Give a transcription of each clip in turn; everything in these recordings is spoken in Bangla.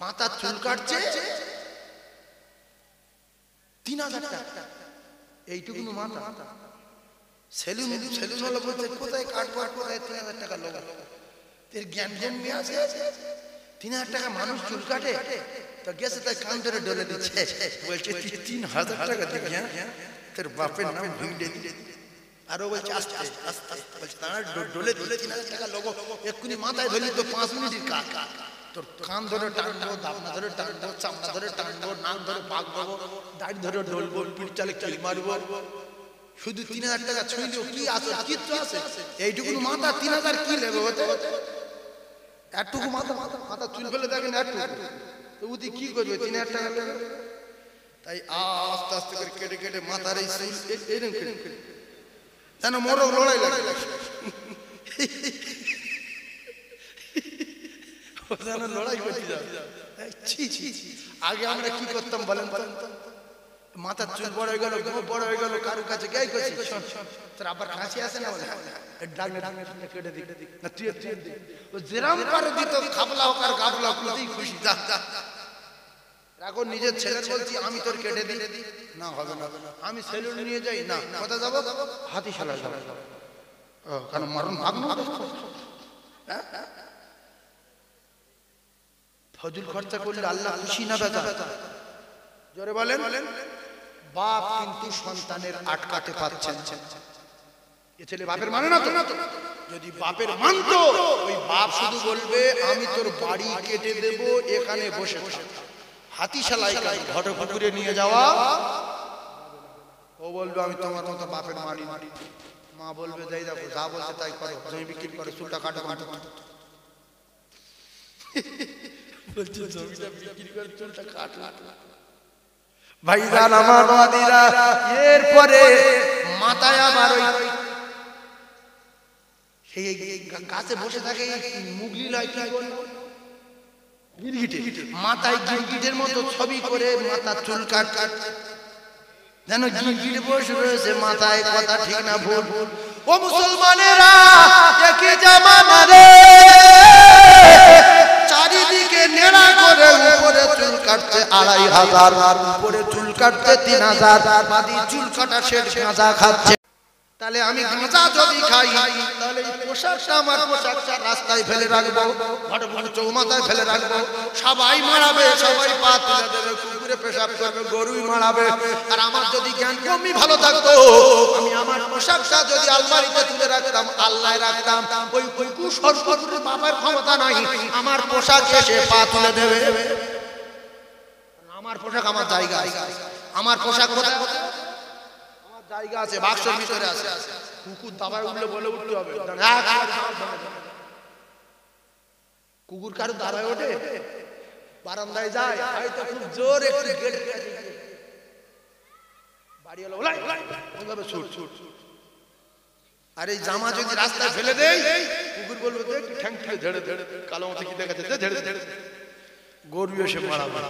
মাথা চুল কাটছে 3000 টাকা, এইটুকু মাথা। সেলুন হলো বলছে কোথায় কাটবো আর কোথায় 3000 টাকা লোক, এর জ্ঞান নিয়ে আছে। 3000 টাকা মানুষ চুল কাটে, তো গেছে তাই কান ধরে ডলে দিচ্ছে, বলছে 3000 টাকা দিবি, তোর বাপের নাম ভুলে দিলে। আরো বলছে আস্তে আস্তে, বলছে তারা ডলে দিলে 3000 টাকা লোক, এক্ষুনি মাথায় ধরলি তো 5 মিনিটের কাজ। তোর কান ধরে টানবো, দাবনা ধরে টানবো, চামড়া ধরে টানবো, নাক ধরে পাক দেবো, দাড়ি ধরে ডলবো, পিঠ চালে কিল মারবো। শুধু 3000 টাকা ছুঁইলেও কি আছে, কিচ্ছু আছে? এইটুকু মাথা 3000 কি নেবে হতে? একটুকু মাথা চুল ফেলে দেখেন একটু, তো উদি কি করবে? 3000 টাকা নেবে। তাই আস্তে আস্তে করে কেটে কেটে মাথার এই এরকম কেটে যেন মোরগ লড়াই লাগে, লড়াই করতে যাবে। আগে আমরা কি করতাম বলেন? মাথার চুল বড় হয়ে গেল, বড় হয়ে গেল, কারোর কাছে গাই করছি, তোর আবার কাছে আসে না, কেটে দিক না, তুই যেরাম পারে দিত, খাবলা হোক আর গাবলা হোক, খুশি। এখন নিজের ছেলের বলছি আমি তোর কেটে দিই, না হবে না, আমি সেলুন নিয়ে যাই, না কোথা যাবো? হাতিশালা যাবো, কারণ মরণ ভাগ্ন। ফজল খরচা করলে আল্লাহ খুশি না বেজা? জোরে বলেন। বাপ কিন্তু সন্তানের আটকাতে পারছেন, এ ছেলে বাপের মানে না তো। যদি বাপের মানতো, ওই বাপ শুধু বলবে আমি তোর বাড়ি কেটে দেব, এখানে বসে থাক। হাতিশালাই ঘটে পুকুরে নিয়ে যাওয়া, ও বলবে আমি তোমার মতো বাপের মানি। মা বলবে যাই দেখো, যা বলছে তাই করো, জমি বিক্রি করে চুলটা কাটো, বলছে জমিটা বিক্রি করে চুলটা কাটো। ভাইজান আমার বাদিরা, এরপরে মাথায় আবার ওই সেই গাছে বসে থাকে মুগলি লাই, গিরগিটে, মাথায় গিরগিটের মতো ছবি করে মাথা চুল কাট, যেন গিরগিটে বসে রয়েছে মাথায়। কথা ঠিক না ভুল? ও মুসলমানেরা, একই জামানা রে, চারিদিকে নেড়া করে উপরে চুল কাটছে 2500, উপরে চুল কাটছে 3000, বাদি চুল কাটা শেষ, গাঁজা খাচ্ছে। তাহলে আমি গাঁজা যদি খাই, তাহলে এই পোশাকটা, আমার পোশাকটা রাস্তায় ফেলে রাখবো, ঘটবুর চৌমাথায় ফেলে রাখবো, সবাই মারাবে, সবাই পা তুলে দেবে, কুকুরে পেশাব করবে, গরুই মারাবে। আর আমার যদি জ্ঞান কমই ভালো থাকতো, আমি আমার পোশাকটা যদি আলমারিতে তুলে রাখতাম, আল্লাহ রাখতাম, ওই কুকুর সরকারের বাবার ক্ষমতা নাই, আমার পোশাক এসে পা তুলে দেবে। আমার পোশাক আমার জায়গা, আমার পোশাক কোথায়? জায়গা আছে, বাক্সের ভিতরে আছে। কুকুর দাবায় উঠলে বলে উঠতে হবে, কুকুর কারো দাবায় ওঠে, বারান্দায় যায়, হয়তো খুব জোর একটু গেট বাড়ি হলো ওইভাবে ছুট। আর এই জামা যদি রাস্তায় ফেলে দেয়, কুকুর বলবে দেখ ঠ্যাং ঠেলে ঝেড়ে ঝেড়ে, কালো মতো কি দেখা যাচ্ছে, ঝেড়ে ঝেড়ে, গরু এসে মারাবে।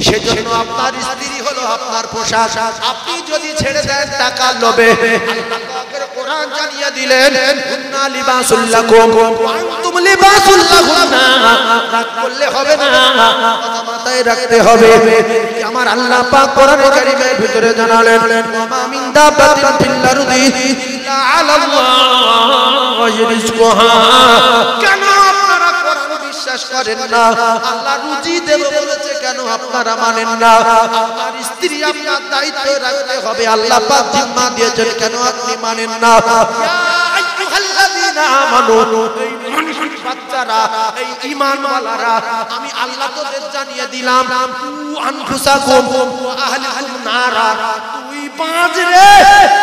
সেজন্য আপনার স্ত্রী হলো আপনার পোশাক। আপনি যদি ছেড়ে দেন টাকার লোভে, আল্লাহ পাকের কোরআন জানিয়ে দিলেন হুন্না লিবাসুল লাকুম ওয়া আনতুম লিবাসুল লাহুন্না। রাগ করলে হবে না, কথা মাথায় রাখতে হবে। আমার আল্লাহ পাক কোরআন কারীমের ভিতরে জানালেন ওয়া মা মিন দাব্বাতিন ফিল আরদি ইল্লা আলাল্লাহি রিজকুহা। কেন আপনারা কোরআন বিশ্বাস করেন না? আল্লাহ রুজি দেব বলেছে, কেন আপনারা মানেন না? আপনার স্ত্রী আপনার দায়িত্ব রাখতে হবে, আল্লাহ পাক জিম্মা দিয়েছেন, কেন আপনি মানেন না? ইয়া আইয়ুহাল্লাযীনা আমানু, এই মানুষের বাচ্চারা, এই ঈমানওয়ালারা, আমি আল্লাহ তোদের জানিয়ে দিলাম কু আনফুসাকুম ওয়া আহলিকুম নারা, তুই বাঁচ রে,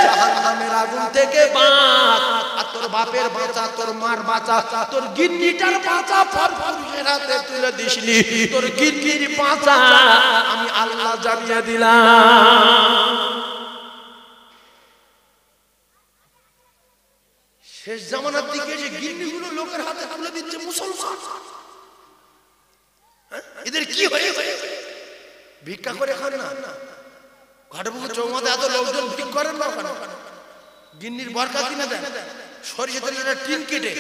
জাহান্নামের আগুন থেকে বাঁচ। আর তোর বাপের বাঁচা, তোর মার বাঁচা, তোর গিন্নিটার বাঁচা পুরুষের হাতে তুলে দিসনি, তোর গিন্নির বাঁচা আমি আল্লাহ জানিয়ে দিলাম। শেষ জামানার দিকে যে গিন্নিগুলো লোকের হাতে তুলে দিচ্ছে মুসলমান, এদের কি হয়েছে? ভিক্ষা করে খান না, ঘাটে বুকে চৌমাথা এত লোকজন ভিক্ষা করেন না, গিন্নির বরকা কিনে দেন, সরিষা তেলের টিন কেটে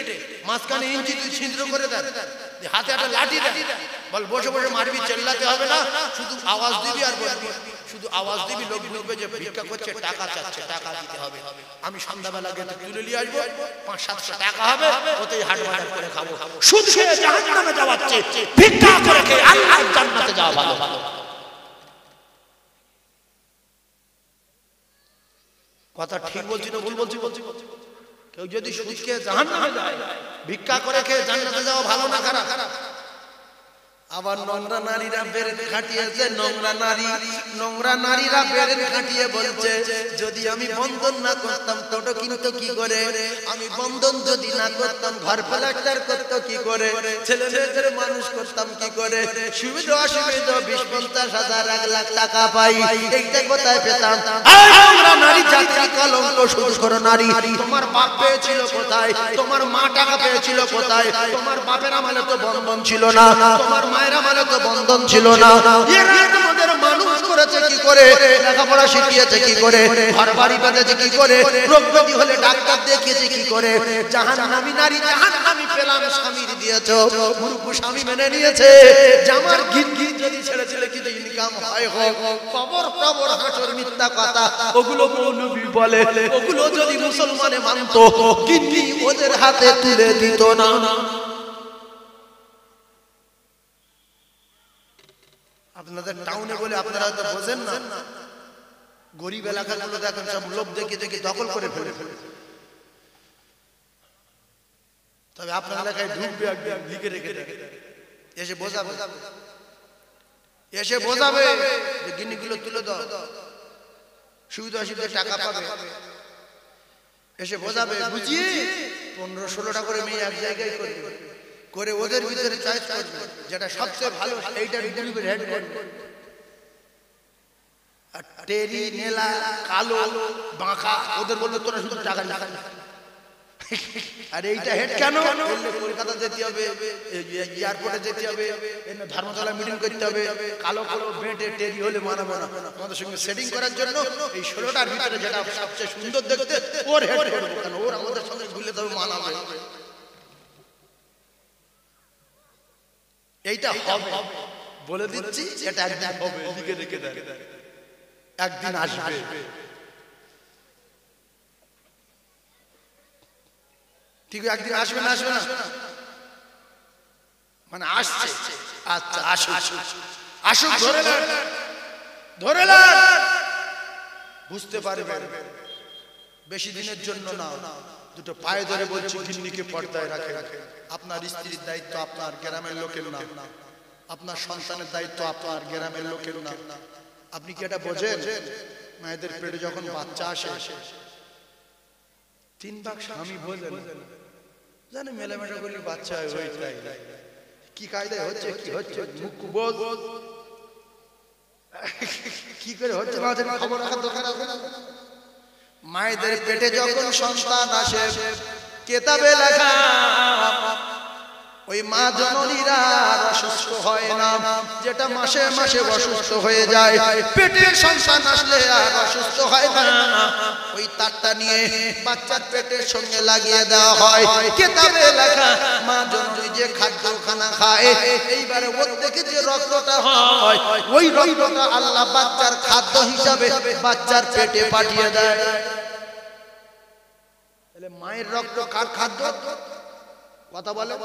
মাঝখানে ইঞ্চি ছিদ্র করে দেন, হাতে একটা লাঠি দেন, বল বসে বসে মারবি, চেল্লাতে হবে না, শুধু আওয়াজ দিবি আর বলবি, শুধু আওয়াজ দিবি, লোক বুঝবে যে ভিক্ষা করছে, টাকা চাচ্ছে, টাকা দিতে হবে। আমি সন্ধ্যাবেলা গেলে তুলে নিয়ে আসবো, 500-700 টাকা হবে, ওতেই হাট বাজার করে খাবো। সুদ খেয়ে জাহান্নামে যাওয়ার চেয়ে ভিক্ষা করে খেয়ে আল্লাহর জান্নাতে যাওয়া ভালো। কথা ঠিক বলছি না ভুল বলছি? কেউ যদি সুদ খেয়ে জাহান্নামে যায়, ভিক্ষা করে খেয়ে জান্নাতে যাওয়া ভালো না খারাপ? আবার নোংরা নারীরা বেরেন খাটিয়েছে, নোংরা নারীরা বেরেন খাটিয়ে বলছে, যদি আমি বন্ধন না করতাম টোটো কিনতো কি করে, আমি বন্ধন যদি না করতাম ঘর প্লাস্টার করতো কি করে, ছেলে মেয়েদের মানুষ করতাম কি করে, সুবিধা অসুবিধা 20-50 হাজার 1 লাখ টাকা পাই, এইটা কোথায় পেতাম? নোংরা নারী জাতির কলঙ্ক, শুধু করো নারী। তোমার বাপ পেয়েছিল কোথায়? তোমার মা টাকা পেয়েছিল কোথায়? তোমার বাপের আমলে তো বন্ধন ছিল না, তোমার মায়ের আমলে তো বন্ধন ছিল না। এরা তোমাদের মানুষ করেছে কি করে, লেখাপড়া শিখিয়েছে কি করে, ঘর বাড়ি বাঁধেছে কি করে, রোগ ব্যাধি হলে ডাক্তার দেখিয়েছে কি করে? জাহান্নামী নারী জাহান্নামী পেলাম স্বামীর দিয়েছো, মূর্খ স্বামী মেনে নিয়েছে। জামার গিন্নি যদি ছেড়ে ছেড়ে কি ইনকাম হয় হোক, কবর হাঁটর মিথ্যা কথা, ওগুলো নবী বলে, ওগুলো যদি মুসলমানে মানতো, গিন্নি ওদের হাতে তুলে দিত না। আপনাদের টাউনে বলে আপনারা হয়তো বোঝেন না, গরিব এলাকাগুলো দেখেন সব লোক দেখে দেখে দখল করে ফেলে। তবে আপনার এলাকায় ঢুকবে একদিন, লিখে রেখে এসে বোঝাবে যে গিন্নিগুলো তুলে দাও, সুবিধা অসুবিধা টাকা পাবে, এসে বোঝাবে, বুঝিয়ে 15-16টা করে মেয়ে এক জায়গায় করে ওদের ভিতরে চয়েস করবে, যেটা সবচেয়ে ভালো সেইটার গ্রুপের হেড করবে। আর টেরি নেলা কালো বাঁকা ওদের বলবে তোরা শুধু টাকা টাকা। আর এইটা হেড কেন? কলকাতা যেতে হবে, এয়ারপোর্টে যেতে হবে, ধর্মতলা মিটিং করতে হবে, কালো কালো বেটে টেরি হলে মানাবো না, আমাদের সঙ্গে সেটিং করার জন্য এই 16টার ভিতরে যেটা সবচেয়ে সুন্দর দেখতে ওর হেড করবো, কেন ওর আমাদের সঙ্গে ঘুরলে তবে মানাবে। এইটা হবে, বলে দিচ্ছি, এটা একদিন হবে, লিখে রেখে দেন, একদিন আসবে। ঠিক একদিন আসবে না? আসবে না মানে আসছে। আচ্ছা আসুক, ধরে নেন, বুঝতে পারবেন বেশি দিনের জন্য না, দুটো পায়ে ধরে বলছি, গিন্নিকে পর্দায় রাখে। আপনার স্ত্রীর দায়িত্ব আপনার, গ্রামের লোকের না। আপনার সন্তানের দায়িত্ব আপনার, গ্রামের লোকের না। আপনি কি এটা বোঝেন? মায়েদের পেটে যখন বাচ্চা আসে 3 ভাগ স্বামী বোঝেন, জানে মেলামেশা করলে বাচ্চা হয়, ওইটাই কি কায়দায় হচ্ছে, কি হচ্ছে, মুখ বোঝ কি করে হচ্ছে, খবর রাখার দরকার আছে না? মায়েদের পেটে যখন সন্তান আসে, কেতাবে লেখা ওই মা জননীরা অসুস্থ হয় না, যেটা মাসে মাসে অসুস্থ হয়ে যায়, পেটের সন্তান আসলে আর অসুস্থ হয় না। ওই তারটা নিয়ে বাচ্চার পেটের সঙ্গে লাগিয়ে দেওয়া হয়। কেতাবে লেখা মা জননী যে খাদ্যখানা খায়, এইবারে ওর থেকে যে রক্তটা হয়, ওই রক্তটা আল্লাহ বাচ্চার খাদ্য হিসাবে বাচ্চার পেটে পাঠিয়ে দেয়। তাহলে মায়ের রক্ত কার খাদ্য? কথা বলে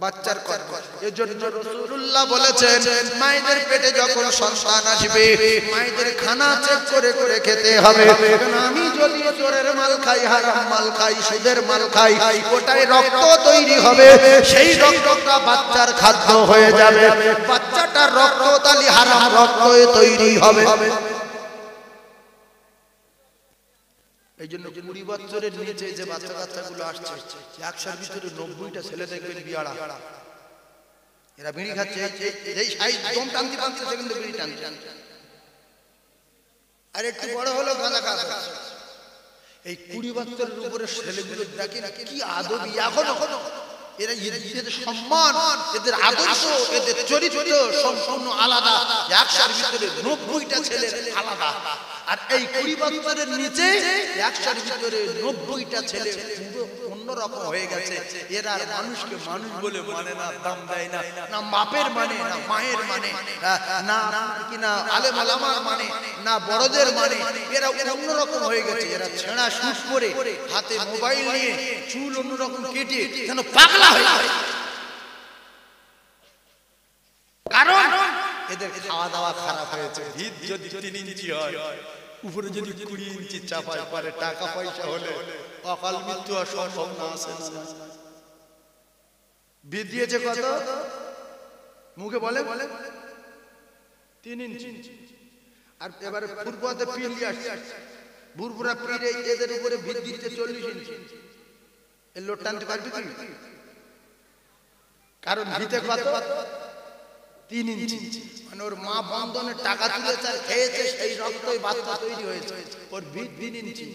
বাচ্চার খাদ্য। এজন্য রাসূলুল্লাহ বলেছেন, মায়েদের পেটে যখন সন্তান আসবে, মায়েদের খানা চেক করে করে খেতে হবে। কারণ আমি যদি চোরের মাল খাই, হারাম মাল খাই, সুদের মাল খাই, ওটাই রক্ত তৈরি হবে, সেই রক্তটা বাচ্চার খাদ্য হয়ে যাবে, বাচ্চাটার রক্ত তালি হারাম রক্ত তৈরি হবে। এই জন্য 20 বছরের নিচে যে বাচ্চা কাচ্চাগুলো আসছে, 100-র ভিতরে 90টা ছেলে দেখবেন বিয়াড়া, এরা বিড়ি খাচ্ছে, এই সাইজ দম টানতে টানতে সেখানে বিড়ি টানছে। আর একটু বড় হলো গাঁজা খাচ্ছে। এই 20 বছরের উপরে ছেলেগুলো দেখেন কি আদবি, এখনো এরা এদের সম্মান, এদের আদর্শ, এদের চরিত্র সম্পূর্ণ আলাদা। 100-র ভিতরে 90টা ছেলে আলাদা, আর এই 20 বছরের নিচে 100-র ভিতরে 90টা ছেলে অন্যরকম হয়ে গেছে। এরা মানুষকে মানুষ বলে মানে না, দাম দেয় না, না বাপের মানে, না মায়ের মানে, না কিনা আলেম ওলামার মানে, না বড়দের মানে। এরা অন্যরকম হয়ে গেছে। এরা ছেঁড়া শুট করে, হাতে মোবাইল নিয়ে, চুল অন্যরকম কেটে যেন পাগলা হয়ে যায়। কারণ এদের খাওয়া দাওয়া খারাপ হয়েছে। ভিত যদি 3 ইঞ্চি হয়, উপরে যদি 20 ইঞ্চি চাপায় পারে, টাকা পয়সা হলে অকাল মৃত্যু আর সম্ভাবনা আছে। ভিত দিয়েছে কত? মুখে বলে 3 ইঞ্চি। আর এবারে ফুরফুরাতে পিল দিয়ে আসছে, ফুরফুরা পিলে এদের উপরে ভিত দিচ্ছে 40 ইঞ্চি। এই লোড টানতে পারবে কি? কারণ ভিতে কত? 3 ইঞ্চি। মানে ওর মা বন্ধনের টাকা তুলেছে আর খেয়েছে, সেই রক্তই বাচ্চা তৈরি হয়েছে। ওর ভিত 3 ইঞ্চি।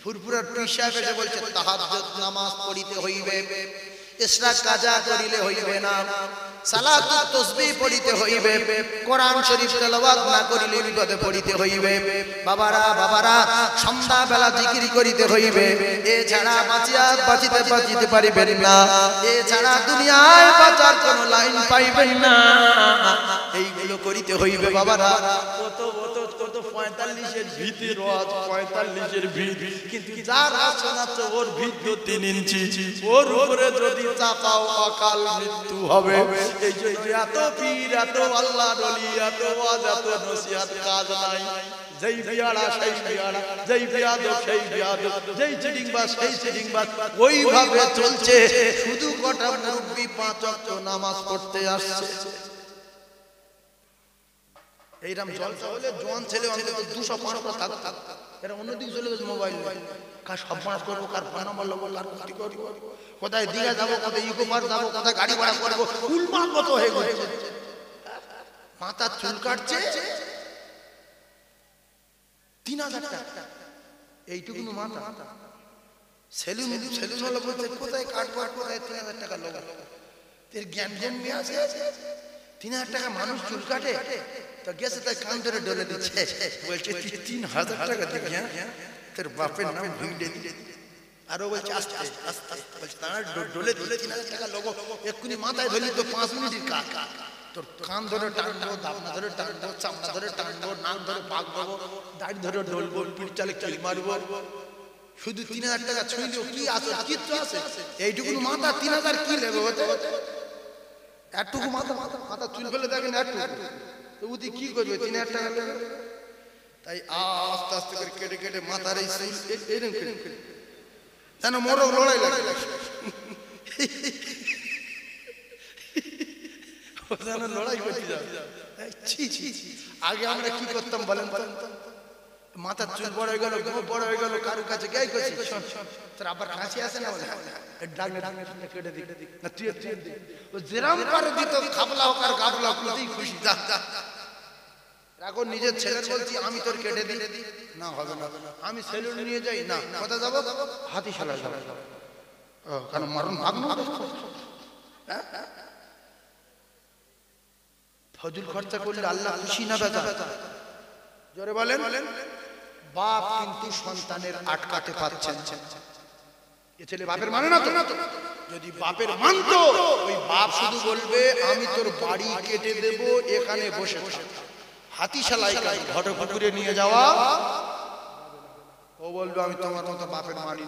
ফুরফুরার পীর সাহেব এসে বলছে তাহাজ্জুদ নামাজ পড়িতে হইবে, ইশরাক কাজা করিলে হইবে না, সালাত তাসবিহ পড়িতে হইবে, কোরআন শরীফ তেলাওয়াত না করিলে বিপদে পড়িতে হইবে। বাবারা সন্ধ্যা বেলা জিকির করিতে হইবে, এছাড়া বাঁচিতে পারিবেন না, এছাড়া দুনিয়ায় বাঁচার কোনো লাইন পাইবেন না। এইগুলো করিতে হইবে বাবারা। কত 45-এর ভিতের ওয়াজ, 45-এর ভিত, কিন্তু যার শোনাচ্ছে ওর ভিত 3 ইঞ্চি। ওর উপরে যদি চাপাও অকাল মৃত্যু হবে। এই জন্য এত পীর, এত আল্লাহর ওলি, এত ওয়াজ, এত নসিহত কাজ নাই। যেই বিয়াড়া সেই বিয়াড়া, যেই বিয়াদব সেই বিয়াদব, যেই চিটিংবাজ সেই চিটিংবাজ, ওইভাবে চলছে। শুধু কটা মুরব্বি 5 ওয়াক্ত নামাজ পড়তে আসছে। এইরকম জলসা হলে জোয়ান ছেলে অন্তত 200-500 থাকত। এরা অন্যদিকে চলে গেছে মোবাইল। কার সর্বনাশ করবো, কার ফোন নাম্বার নেবো, কার ক্ষতি করবো, কোথায় দীঘা যাবো, কোথায় ইকো পার্ক যাবো, কোথায় গাড়ি ভাড়া করবো, উলমার মতো হয়ে গেছে। মাথার চুল কাটছে 3000 টাকা, এইটুকুনো মাথা। সেলুন হলো বলছে কোথায় কাটবো, কোথায় 3000 টাকা লোক। এর জ্ঞান জন্মে আছে। 3000 টাকা মানুষ চুল কাটে? তো গেছে তাই কান ধরে ডলে দিচ্ছে, বলছে 3000 টাকা দিবি? হ্যাঁ, তোর বাপের নাম ভিড়ে দিলে। আরো বলছে আস্তে আস্তে, বলছে তারা ডলে দিলে 3000 টাকা লোক। এক্ষুনি মাথায় ধরলি তো 5 মিনিটের কাজ। তোর কান ধরে টানবো, দাবনা ধরে টানবো, চামড়া ধরে টানবো, নাক ধরে পাক দেবো, দাড়ি ধরে ডলবো, পিঠ চালে কিল মারবো। শুধু 3000 টাকা ছুঁইলেও কি আছে? কিচ্ছু আছে? এইটুকুনো মাথা 3000 কি নেবে হতে? একটুকু মাথা চুল ফেলে দেখেন, একটু উদি কি করবে? 3000 টাকা নেবে। তাই আস্তে আস্তে করে কেটে কেটে মাথার এই এরকম কেটে যেন মোরগ লড়াই লাগে, লড়াই করতে যাবে। আগে আমরা কি করতাম বলেন? মাথার চুল বড় হয়ে গেল, বড় হয়ে গেল, কারোর কাছে গাই করছি, তোর আবার কাছে আসে না, কেটে দিক না, তুই যেরাম করে দিত, খাবলা হোক আর গাবলা খুঁজেই খুশি। এখন নিজের ছেলের বলছি আমি তোর কেটে দিই, না হবে না, আমি সেলুন নিয়ে যাই, না কোথায় যাবো? হাতিশালা যাবো। কেন মরণ ভাগ্ন? ফজল খরচা করলে আল্লাহ খুশি না বেজা? জোরে বলেন। বাপ কিন্তু সন্তানের আটকাতে পারছেন। এ ছেলে বাপের মানে না তো? যদি বাপের মানতো, ওই বাপ শুধু বলবে আমি তোর বাড়ি কেটে দেব, এখানে বসে থাক। হাতিশালাই কাজ, ঘটে পুকুরে নিয়ে যাওয়া। ও বলবে আমি তোমার মতো বাপের মানি।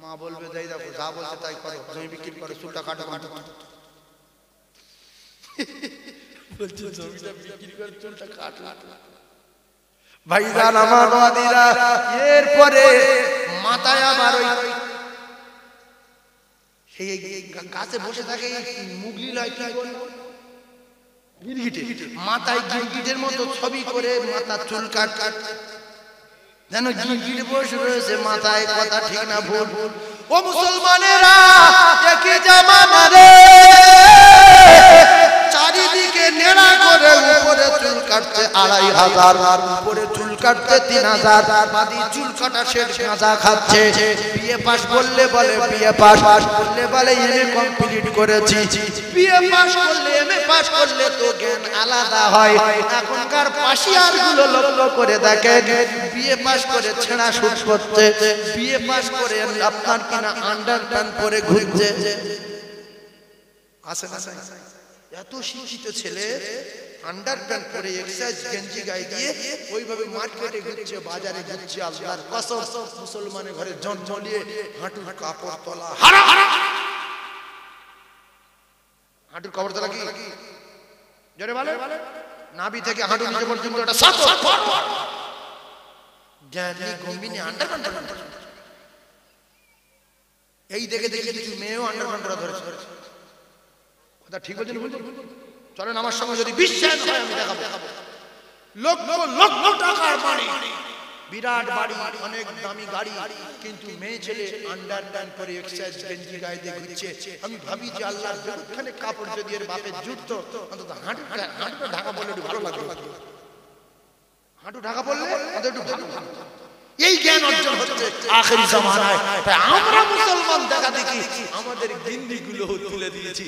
মা বলবে যাই দেখো, যা বলছে তাই করো, জমি বিক্রি করে চুলটা কাটো। বলছে জমিটা বিক্রি করে চুলটা কাটো। ভাইজান আমার বাদিরা, এরপরে মাথায় আবার ওই সেই গাছে বসে থাকে মুগলি লয়, কি বলে গিরগিটে, মাথায় গিরগিটের মতো ছবি করে মাথা চুল কাট যেন গিরগিটে বসে রয়েছে মাথায়। কথা ঠিক না ভুল? ও মুসলমানেরা, একই জামানা রে, চারিদিকে নেড়া করে উপরে চুল কাটছে 2500, উপরে চুল কাটতে 3000, বাদি চুল কাটা শেষ গাঁজা খাচ্ছে। বিএ পাস করলে বলে বিএ পাস করলে বলে এমএ কমপ্লিট করেছি। বিএ পাস করলে এমএ পাস করলে তো জ্ঞান আলাদা হয়। এখনকার পাশিয়ার গুলো লক্ষ্য করে দেখেন, বিএ পাস করে ছেঁড়া শুট করছে, বিএ পাস করে আপনার কিনা আন্ডার প্যান্ট পরে ঘুরছে। আছে না? এত শিক্ষিত ছেলে আন্ডার প্যান্ট পরে এক্সারসাইজ গেঞ্জি গায়ে দিয়ে ওইভাবে মার্কেটে ঘুরছে, বাজারে ঘুরছে। আল্লাহর কসম, মুসলমানের ঘরে জন্ম নিয়ে হাঁটুর কাপড় তলা হাঁটুর কাপড় তলা কি জোরে বলে, নাভি থেকে হাঁটু নিচে পর্যন্ত ওটা জ্ঞানী গম্ভীর আন্ডার প্যান্ট। এই দেখে দেখে কিছু মেয়েও আন্ডার প্যান্ট ধরেছে। কথা ঠিক বলছেন? চলেন আমার সঙ্গে, যদি বিশ্বাস হয় আমি দেখাবো। লক্ষ লক্ষ টাকার বাড়ি, বিরাট বাড়ি, অনেক দামি গাড়ি, কিন্তু মেয়ে ছেলে আন্ডার প্যান্ট পরে এক্সারসাইজ গেঞ্জি গায়ে দিয়ে ঘুরছে। আমি ভাবি যে আল্লাহর যতখানে কাপড় যদি এর বাপের জুটতো, অন্তত হাঁটুটা ঢাকা পড়লে একটু ভালো লাগতো। হাঁটু ঢাকা পড়লে একটু ভালো। এই জ্ঞান অর্জন হচ্ছে আখেরি জামানায়। তাই আমরা মুসলমান দেখা দেখি আমাদের গিন্দিগুলো তুলে দিয়েছি,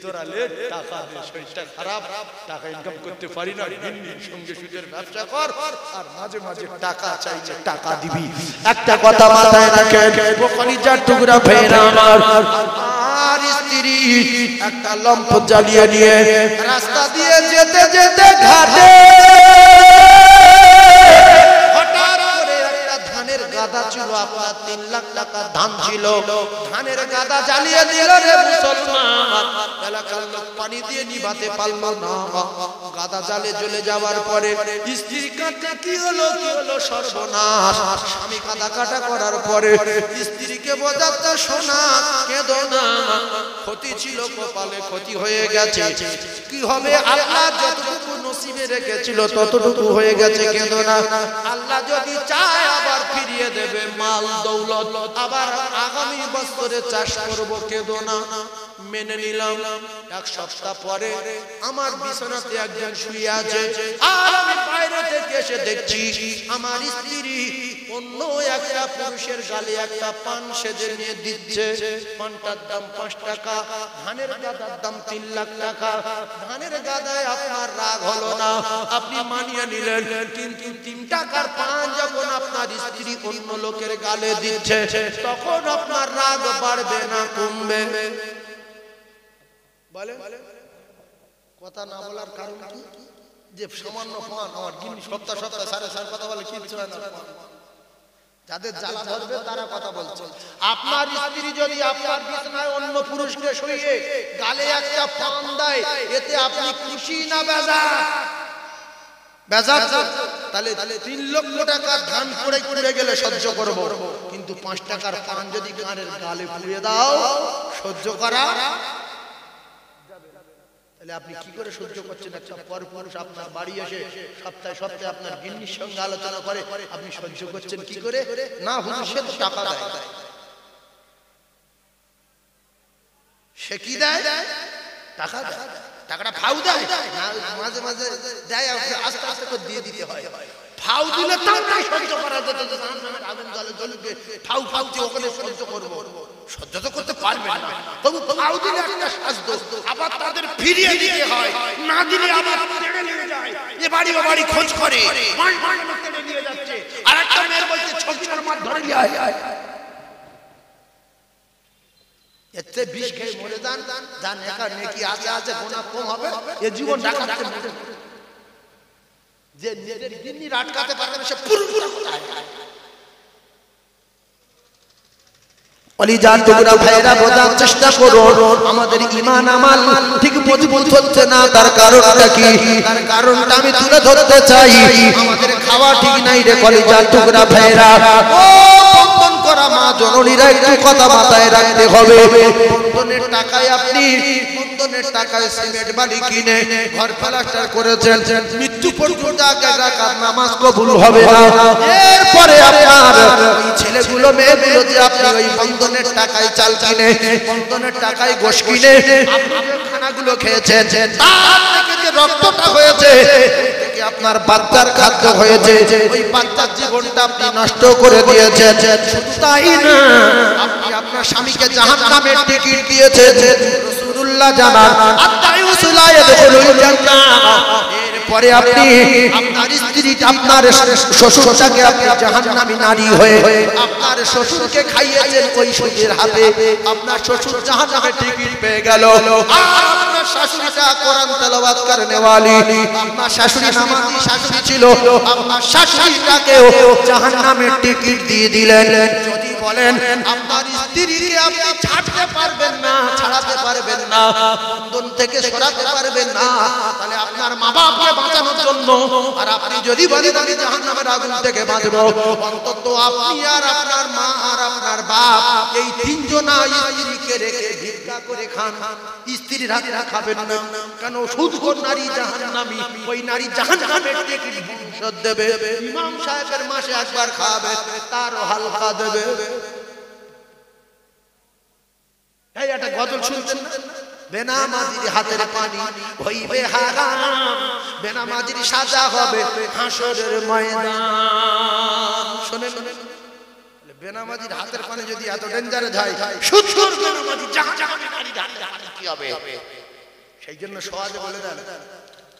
তোরা লেট টাকা দে, শরীরটা খারাপ, টাকা ইনকাম করতে পারি না, গিন্দির সঙ্গে সুদের ব্যবসা কর, আর মাঝে মাঝে টাকা চাইছে টাকা দিবি। একটা কথা মাথায় রাখেন, কলিজার টুকরা ভাইরা আমার, আর স্ত্রী একটা লম্ফ জ্বালিয়ে নিয়ে রাস্তা দিয়ে যেতে যেতে ঘাটে গাদা ছিল, আপনার 3 লাখ টাকা ধান ছিল, ধানের গাদা জ্বালিয়ে দিল রে মুসলমান। এলাকার লোক পানি দিয়ে নিভাতে পারলো না। গাদা জ্বালে জ্বলে যাওয়ার পরে স্ত্রী কাঁদতে, কি হলো সর্বনাশ। স্বামী কাদা কাটা করার পরে স্ত্রীকে বোঝাতে, সোনা কেঁদো না, ক্ষতি ছিল কপালে, ক্ষতি হয়ে গেছে, কি হবে আল্লাহ যতটুকু নসিবে রেখেছিল ততটুকু হয়ে গেছে, কেঁদো না। আল্লাহ যদি চায় আবার ফিরিয়ে দেবে মাল দৌলত, আবার আগামী বছরে চাষ করব, কেঁদো না। মেনে নিলাম। 1 সপ্তাহ পরে আমার বিছানাতে একজন শুয়ে আছে, আর আমি বাইরে থেকে এসে দেখছি আমার স্ত্রী অন্য একটা পুরুষের গালে একটা পান সেজে নিয়ে দিচ্ছে। পানটার দাম 5 টাকা, ধানের গাদার দাম 3 লাখ টাকা। ধানের গাদায় আপনার রাগ হলো না, আপনি মানিয়ে নিলেন, কিন্তু 3 টাকার পান যখন আপনার স্ত্রী অন্য লোকের গালে দিচ্ছে, তখন আপনার রাগ বাড়বে না কমবে? বলে কথা না বলার কারণ কি? যে সামান্য পান আমার গিন্নি সপ্তাহ সপ্তাহ 4.5 কথা বলে, কিচ্ছু হয় না। যাদের জ্বালা ধরবে তারা কথা বলছে। আপনার স্ত্রী যদি আপনার বিছানায় অন্য পুরুষকে শুইয়ে গালে একটা পান দেয়, এতে আপনি খুশি না বেজার? বেজার। তাহলে 3 লক্ষ টাকা ধান পড়ে গেলে সহ্য করব, কিন্তু 5 টাকার পান যদি কানের গালে পুড়িয়ে দাও, সহ্য করা? তাহলে আপনি কি করে সহ্য করছেন? একটা পরপুরুষ আপনার বাড়ি এসে সপ্তাহে সপ্তাহে আপনার গিন্নির সঙ্গে আলোচনা করে, আপনি সহ্য করছেন কি করে? না হুজুর, সে তো টাকা দেয়। সে কি দেয়? টাকা দেয়। টাকাটা ফাউ দেয় না, মাঝে মাঝে দেয়, আস্তে আস্তে করে দিয়ে দিতে হয়। ফাউ দিলে তাই সহ্য করা যেত, আগুন জলে জ্বলবে, ফাউ ফাউ দিয়ে ওখানে সহ্য করবো, সহ্য তো করতে পারবেন না। তবু ফাউ দিলে একটা শাস্তি, আবার তাদের ফিরিয়ে দিতে হয়, না দিলে আবার টেনে নিয়ে যায়, এ বাড়ি ও বাড়ি খোঁজ করে, টেনে নিয়ে যাচ্ছে। আর একটা মেয়ের বলছে ছবিটার মাঠ ধরে নিয়ে আয়, এতে বিষ খেয়ে মরে যান, যান একা নেকি আছে গোনা কম হবে, এ জীবন ডাকাতে মরে। যে নিজের গিন্নি আটকাতে পারবে না, সে পুরুষরা কোথায়? কলিজার টুকরা ভাইরা, বোঝার চেষ্টা করো, আমাদের ঈমান আমাল ঠিক মজবুত হচ্ছে না। তার কারণটা কি? তার কারণটা আমি তুলে ধরতে চাই। আমাদের খাওয়া ঠিক নাই রে কলিজার টুকরা ভাইরা। ও বন্ধন করা মা জননীরা, একটু কথা মাথায় রাখতে হবে। বন্ধনের টাকায় আপনি বন্ধনের টাকায় সিমেন্ট বালি কিনে ঘর প্লাস্টার করেছেন, মৃত্যু পর্যন্ত রাকাত নামাজ কবুল হবে না। এরপরে আপনার ওই ছেলেগুলো মেয়েগুলো যে আপনি ওই বন্ধনের টাকায় চাল কিনে, বন্ধনের টাকায় গোশ কিনে আপনি খানাগুলো খেয়েছেন, তার থেকে যে রক্তটা হয়েছে আপনার বাচ্চার খাদ্য হয়েছে, ওই বাচ্চার জীবনটা আপনি নষ্ট করে দিয়েছেন। তাই না, আপনি আপনার স্বামীকে জাহান্নামের টিকিট দিয়েছেন। রাসূলুল্লাহ জানান আত-তাইয়ুসু লা ইয়াদখুলুল জান্নাহ। এরপরে আপনি আপনার স্ত্রী, আপনার শ্বশুরটাকে আপনি জাহান্নামী নারী হয়ে আপনার শ্বশুরকে খাইয়েছেন ওই সুদের হাতে, আপনার শ্বশুর জাহান্নামের টিকিট পেয়ে গেল। আর আপনার শাশুড়িটা কোরআন তেলাওয়াত করনে ওয়ালি, আপনার শাশুড়ি নামাজি শাশুড়ি ছিল, আপনার শাশুড়িটাকেও জাহান্নামের টিকিট দিয়ে দিলেন। যদি বলেন আপনার স্ত্রীকে আপনি ছাড়তে পারবেন না, ছাড়াতে পারবেন না, বন্ধন থেকে সরাতে পারবেন না, তাহলে আপনার মা বাপকে বাঁচানোর জন্য, আর আপনি যদি বলেন আমি জাহান্নামের আগুন থেকে বাঁচবো, অন্তত আপনি আর আপনার মা আর আপনার বাপ এই তিনজনা স্ত্রীকে রেখে ভিক্ষা করে খান, স্ত্রীর হাতে খাবেন না। কেন? সুদখোর নারী জাহান্নামী, ওই নারী জাহান্নামের টিকিট ভবিষ্যৎ দেবে। ইমাম সাহেবের মাসে একবার খাবে, তারও হালকা দেবে। এই একটা গজল শুনছেন না? বেনামাজির হাতের পানি হইবে হারাম, বেনামাজির সাজা হবে হাসরের ময়দান। শুনেন, বেনামাজির হাতের পানি যদি এত ডেঞ্জারে যায়, সুদখোর বেনামাজি জাহান্নামের নারীর হাতের পানি কি হবে? সেই জন্য সহজে বলে দেন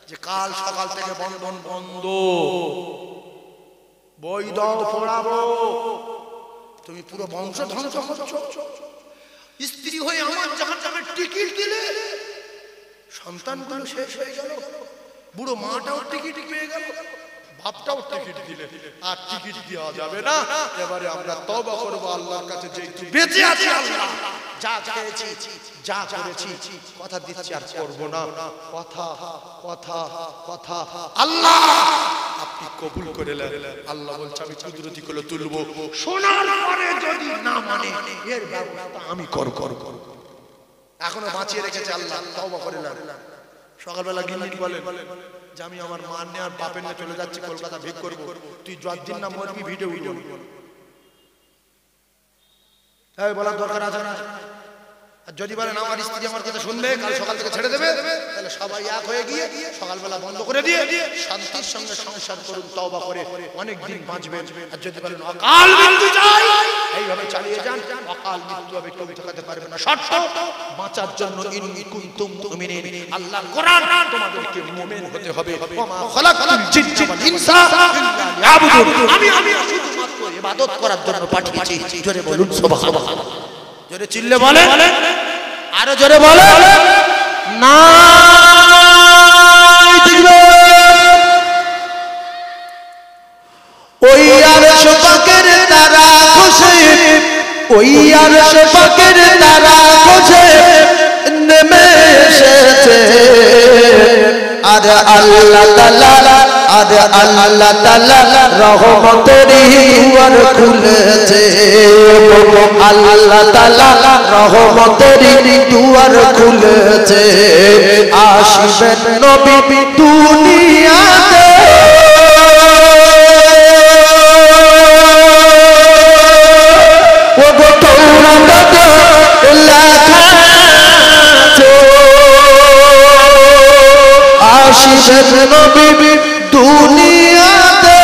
যে কাল সকাল থেকে বন্ধন বন্ধ, বই দাও পড়াবো। তুমি পুরো বংশ ধ্বংস করছো। স্ত্রী হয়ে আমার জাহান্নামের টিকিট দিলে, সন্তানগুলো শেষ হয়ে গেল, বুড়ো মাটাও টিকিট পেয়ে গেল, বাপটাও টিকিট দিলে, আর টিকিট দেওয়া যাবে না। এবারে আমরা তওবা করব আল্লাহর কাছে, যে বেঁচে আছি আল্লাহ, যা চেয়েছি যা করেছি, কথা দিচ্ছি আর করব না। কথা কথা কথা আল্লাহ আপনি কবুল করে নেন। আল্লাহ বলছে আমি কুদরতি করে তুলব, শোনার পরে যদি না মানে এর ব্যবস্থা আমি করব। এখনো বাঁচিয়ে রেখেছে আল্লাহ, তওবা করে নেন। সকালবেলা গিন্নি বলেন যে আমি আমার মা নিয়ে আর বাপের নিয়ে চলে যাচ্ছি কলকাতা, ভিক করব, তুই যতদিন না মরবি ভিডিও উঠবো। তাই বলার দরকার আছে না? আর যদি বলেন আমার স্ত্রী আমার কথা শুনবে, কাল সকাল থেকে ছেড়ে দেবে, তাহলে সবাই এক হয়ে গিয়ে সকালবেলা বন্ধ করে দিয়ে শান্তির সঙ্গে সংসার করুন, তওবা করে অনেক দিন বাঁচবেন। আর যদি বলেন অকাল মৃত্যু চাই, এইভাবে চালিয়ে যান, অকাল মৃত্যু হবে, কেউ ঠকাতে পারবে না। শর্ত বাঁচার জন্য ইন কুনতুম মুমিনিন, আল্লাহ কোরআন তোমাদেরকে মুমিন হতে হবে। ওমা খালাকাতুল জিন্না ওয়াল ইনসা ইল্লা লিয়াবুদুন, আমি শুধুমাত্র ইবাদত করার জন্য পাঠিয়েছি। জোরে বলুন সুবহানাল্লাহ। জোরে চিল্লে বলে, আরো জোরে বলে না। ওই আরশ পাকের তারা খসে, ওই আরশ পাকের তারা খসে নেমে এসেছে, আর আল্লাহ তাআলা, আর আল্লাহ তাআলা রহমতের দুয়ার খুলেছে, আল্লাহ তাআলা রহমতের দুয়ার খুলেছে। আসবেন নবী দুনিয়াতে, ওগো তাওরাতে লেখা আছে, আসবেন নবী দুনিয়াতে,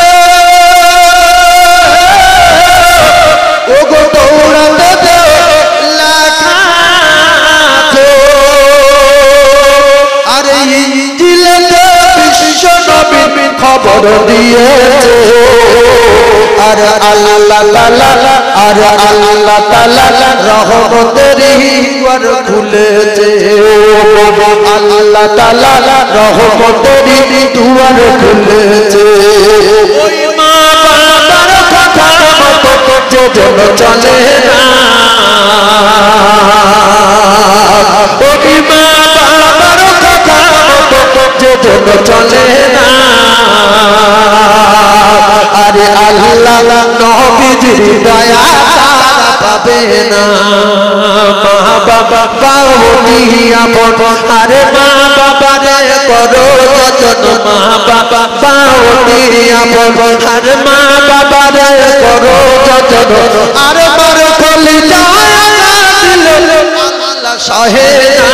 ওগো তাওরাতে লেখা আছে, আর ইনজিলে বিশ্ব নবী খবর দিয়েছে, আর আল্লাহ তাআলা, আর আল্লাহ তাআলা রহমতের দুয়ার খুলেছে, আল্লাহ তাআলা রহমতের দুয়ার খুলেছে। ওই মা বাবার কথা মতো যেন চলে না, ওই মা বাবার কথা মতো যেন চলে না, আরে আল্লাহ নবীজির দয়া তারা পাবে না। মা বাবা পাওনি আপন, আরে মা বাবারে করো যতন, মা বাবা পাওনি আপন, আরে মা বাবারে করো যতন, আরে মার কলিজা দিল আল্লাহ সহে না,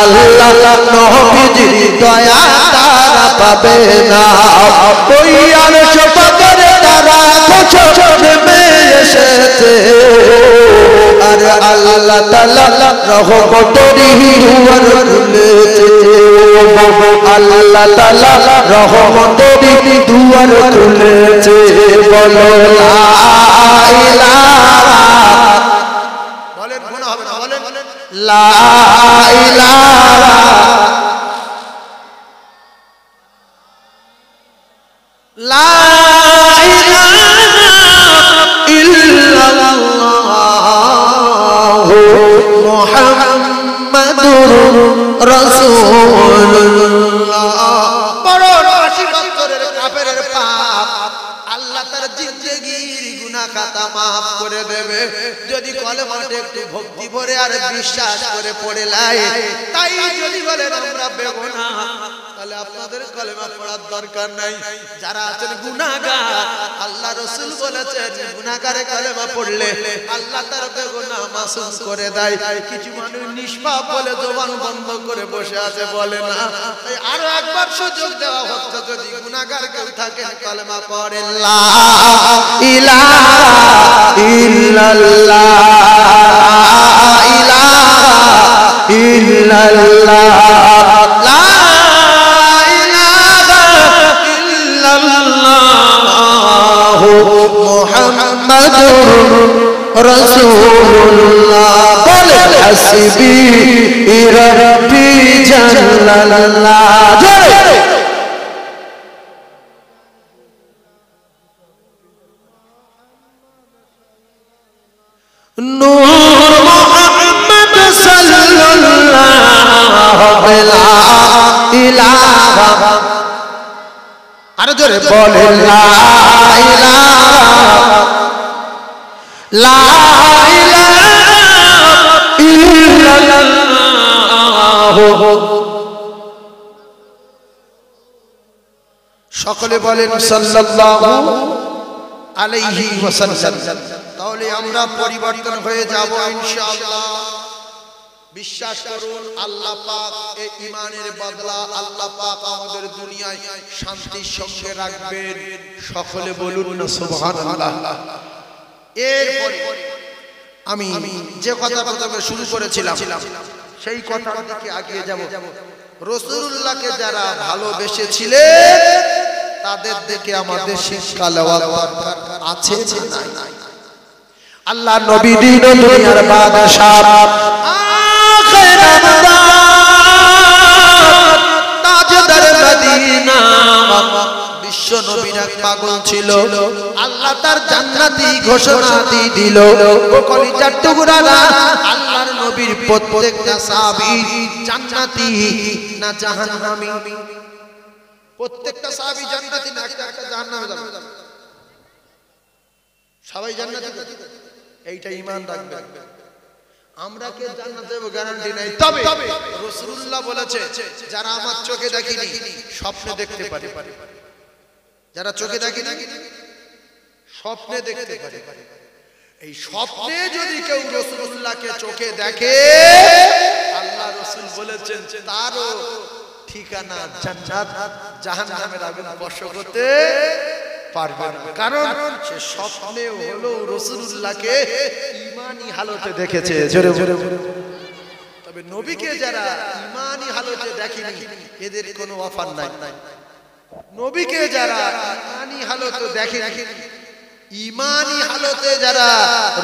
আল্লাহ নবীজির দয়া তারা পাবে না ওই আরশ পাকের তারা খোঁজ নেমে এসেছে আর আল্লাহ তাআলা রহমতেরই দুয়ার খুলেছে আল্লাহ তাআলা রহমতেরই দুয়ার খুলেছে বলো লা ইলাহা বলেন গুনাহ হবে না বলেন লা ইলাহা লা ইলাহা ইল্লাল্লাহু মুহাম্মাদুর রাসূলুল্লাহ বড় 80 বছরের কাফেরের পাপ আল্লাহ তার জিন্দেগীর গুনাহ খাতা maaf করে দেবে যদি কলেমাতে একটু ভক্তি ভরে আর বিশ্বাস করে পড়ে লাই তাই যদি বলেন আমরা বেগুনাহ তাহলে আপনাদের কলেমা পড়ার দরকার নাই যারা আছেন গুনাহগার আল্লাহ রাসূল বলেছেন গুনাহগারে কলেমা পড়লে আল্লাহ তার বেগুনাহ মাসুম করে দেয় কিছু মানুষ নিষ্পাপ বলে জবান বন্ধ করে বসে আছে বলে না তাই আরো একবার সুযোগ দেওয়া হচ্ছে যদি গুনাহগার কেউ থাকেন কলেমা পড়েন লা ইলাহা ইল্লাল্লাহ ইল্লাল্লাহ লা ইলাহা ইল্লাল্লাহ মুহাম্মাদুর রাসূলুল্লাহ বলে হাসবি রাব্বি জাল্লাল্লাহ জোরে নূর মুহাম্মদ সাল্লাল্লাহু লা ইলাহা আরে জোরে বলে লা ইলাহা লা ইলাহা ইল্লাল্লাহ সকলে বলেন সাল্লাল্লাহু আলাইহি ওয়াসাল্লাম তাহলে আমরা পরিবর্তন হয়ে যাব ইনশাআল্লাহ বিশ্বাস করুন আল্লাহ পাক এই ঈমানের বদলা আল্লাহ পাক আমাদের দুনিয়ায় শান্তির সঙ্গে রাখবেন সকলে বলুন না সুবহানাল্লাহ এরপর আমি যে কথা প্রথমে শুরু করেছিলাম সেই কথার দিকে এগিয়ে যাব রাসূলুল্লাহকে যারা ভালোবেসেছিলেন তাদের দিকে আমাদের শিক্ষা নেওয়া দরকার আছে না নাই আল্লাহ নবী দিন দুনিয়ার বাদশাহ আখির আমদাদ তাজদার মদিনা বিশ্ব নবীর এক পাগল ছিল আল্লাহ তার জান্নাতি ঘোষণা দিয়ে দিল ও কলিজার টুকরারা আল্লাহর নবীর প্রত্যেকটা সাহাবী জান্নাতি না জাহান্নামী প্রত্যেকটা সাহাবী জান্নাতি না একটা জাহান্নামে যাবে সবাই জান্নাতে এইটা ঈমান রাখবেন আমরা কে জান্নাতে যাব গ্যারান্টি নাই তবে রাসূলুল্লাহ বলেছে যারা আমার চোখে দেখিনি স্বপ্নে দেখতে পারে যারা চোখে দেখিনি স্বপ্নে দেখতে পারে এই স্বপ্নে যদি কেউ রাসূলুল্লাহকে চোখে দেখে আল্লাহ রাসূল বলেছেন তারও ঠিকানা জান্নাত জাহান্নামের আগুন স্পর্শ করতে পারবে না কারণ সে স্বপ্নে হলো রাসূলুল্লাহকে ঈমানি হালতে দেখেছে জোরে জোরে তবে নবীকে যারা ঈমানি হালতে দেখেনি এদের কোনো অফার নাই নবীকে যারা ঈমানি হালতে দেখেনি ঈমানি হালতে যারা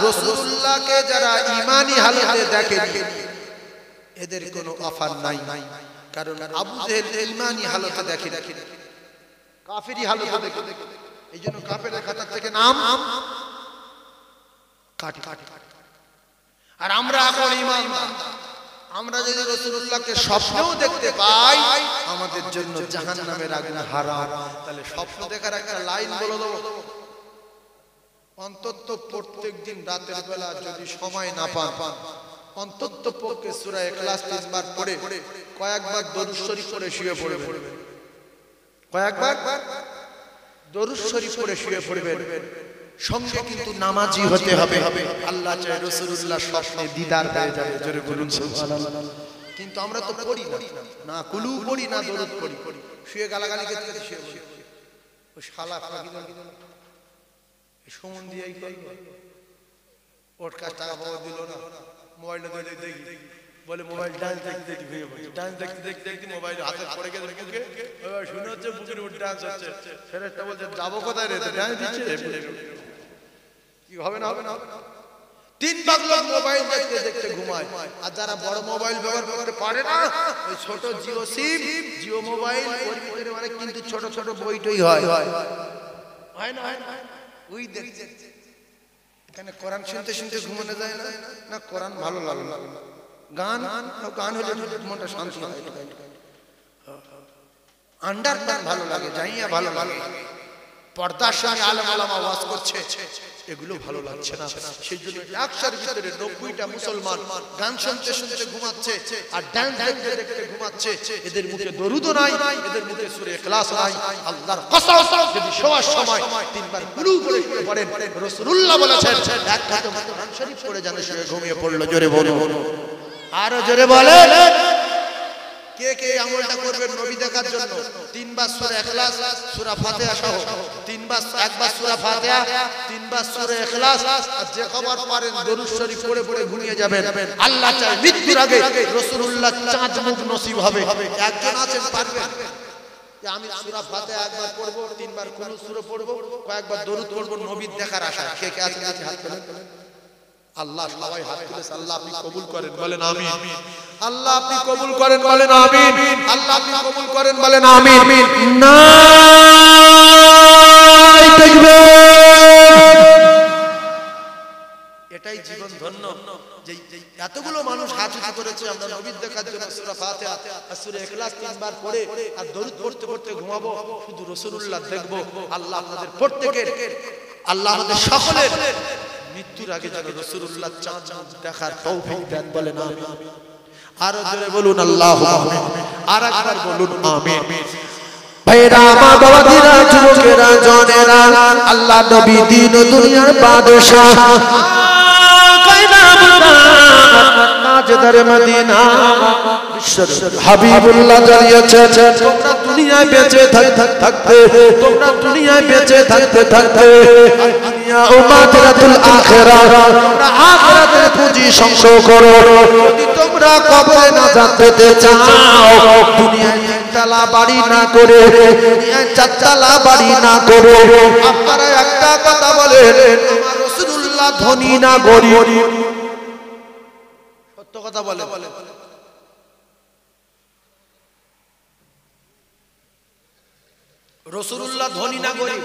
রাসূলুল্লাহকে যারা ঈমানি হালতে দেখেনি এদের কোনো অফার নাই কারণ আবু জেহেল ঈমানি হালতে দেখেনি কাফিরি হালতে দেখে এইজন্য কাফেরের খাতা থেকে নাম কাটি আর আমরা এখন ঈমানদার আমরা যদি রাসূলুল্লাহকে স্বপ্নেও দেখতে পাই আমাদের জন্য জাহান্নামের আগুন হারাম তাহলে স্বপ্ন দেখার একটা লাইন বলে দেব অন্তত প্রত্যেকদিন রাতের বেলা যদি সময় না পান অন্তত পক্ষে সূরা ইখলাস 3 বার পড়ে কয়েকবার দরুদ শরীফ পড়ে শুয়ে পড়বেন কয়েকবার দরুদ শরীফ পড়ে শুয়ে পড়বেন সঙ্গে কিন্তু নামাজি হতে হবে আল্লাহ চায় রাসূলুল্লাহ স্বপ্নে দিদার হয়ে যাবে জোরে বলুন সুবহানাল্লাহ কিন্তু আমরা তো পড়ি না, না কুলু পড়ি না দরুদ পড়ি, শুয়ে গালাগালি করতে শুয়ে পড়ি। ও শালা সুমন দিয়েই করলো, ওর কাছ টাকা পাওয়া দিল না, মোবাইলটা দেখি বলে মোবাইল ডান্স দেখতে দেখতে ভেঙে পড়ছে, ডান্স দেখতে দেখতে দেখতে মোবাইল হাতে পড়ে গেছে বুকে, শুনে হচ্ছে বুকের উপর ডান্স হচ্ছে, ছেলেটা বলছে যাবো কোথায় রে, ডান্স দিচ্ছে কি হবে না হবে না। 3 ভাগ লোক মোবাইল দেখতে দেখতে ঘুমায়, আর যারা বড় মোবাইল ব্যবহার করতে পারে না ওই ছোট জিও সিম জিও মোবাইল ওর ভিতরে অনেক কিন্তু ছোট ছোট বইটই হয় না ওই দেখছে। এখানে কোরআন শুনতে শুনতে ঘুমানো যায় না, না কোরআন ভালো লাগে না, গান গান হলে মনটা শান্তি হয়, আন্ডারস্ট্যান্ড ভালো লাগে, জাইয়া ভালো লাগে, পর্দার সঙ্গে আলেম ওলামা ওয়াজ করছে এগুলো ভালো লাগছে না। সেই জন্য 100-র ভিতরে 90টা মুসলমান গান শুনতে শুনতে ঘুমাচ্ছে আর ডান্স দেখতে দেখতে ঘুমাচ্ছে। এদের মুখে দরুদও নাই, এদের মুখে সূরা ইখলাস নাই। আল্লাহর কসম যদি শোয়ার সময় 3 বার কুলু করে শুয়ে পড়েন, রাসূলুল্লাহ বলেছেন এক হাতে কোরআন শরীফ পড়ে জানে শুয়ে ঘুমিয়ে পড়লো। জোরে বলুন, আরো জোরে বলেন। কে কে আমলটা করবেন নবী দেখার জন্য? 3 বার সূরা ইখলাস, সূরা ফাতিহা সহ 3 বার, একবার সূরা ফাতিহা, 3 বার সূরা ইখলাস, আর যে কবার পারেন দরুদ শরীফ পড়ে পড়ে ঘুমিয়ে যাবেন। আল্লাহ চায় মৃত্যুর আগে রাসূলুল্লাহ চাঁদ মুখ নসিব হবে। একজন আছেন পারবেন যে আমি সূরা ফাতিহা একবার পড়বো, 3 বার কুনূত সূরা পড়বো, কয়েকবার দরুদ পড়বো নবীর দেখার আশায়? কে কে আছেন দেখি হাত তোলেন। আল্লাহ সবাই হাত তুলেছে, আল্লাহ আপনি কবুল করেন, বলেন আমিন। আল্লাহ আপনি কবুল করেন, বলেন আমিন। আল্লাহ আপনি কবুল করেন, বলেন আমিন। নারায়ে তাকবীর। এটাই জীবন ধন্য যে এতগুলো মানুষ হাত উঁচু করেছে আমরা নবীর দেখার জন্য সূরা ফাতিহা আর সূরা ইখলাস 3 বার পড়ে আর দরুদ পড়তে পড়তে ঘুমাবো, শুধু রাসূলুল্লাহ দেখবো। আল্লাহ আপনাদের প্রত্যেকের, আল্লাহ আমাদের সকলের মৃত্যুর আগে যেন রাসূলুল্লাহ চাঁদ দেখার তৌফিক দেন, বলেন আমিন। আরো জোরে বলুন আল্লাহুম্মা আমিন। আর একবার বলুন আমিন। ভাইরা মা বাবাদিরা যুবকেরা জনেরা, আল্লাহ নবী দিন ও দুনিয়ার বাদশাহ তাজদার মদিনা হাবিবুল্লাহ জানিয়েছেন তোমরা দুনিয়ায় বেঁচে থাকতে, তোমরা দুনিয়ায় বেঁচে থাকতে থাকতে দুনিয়া ও মাতরাতুল আখিরাহ, তোমরা আখিরাতের পুঁজি সংগ্রহ করো। যদি তোমরা কবরে না যেতে চাও, দুনিয়ায় 3 তলা বাড়ি না করে, দুনিয়ায় 4 তলা বাড়ি না করে, আপনারা একটা কথা বলেন, আমার রাসূলুল্লাহ ধনী না গরীব? সত্য কথা বলেন। রাসূলুল্লাহ ধনী না গরীব?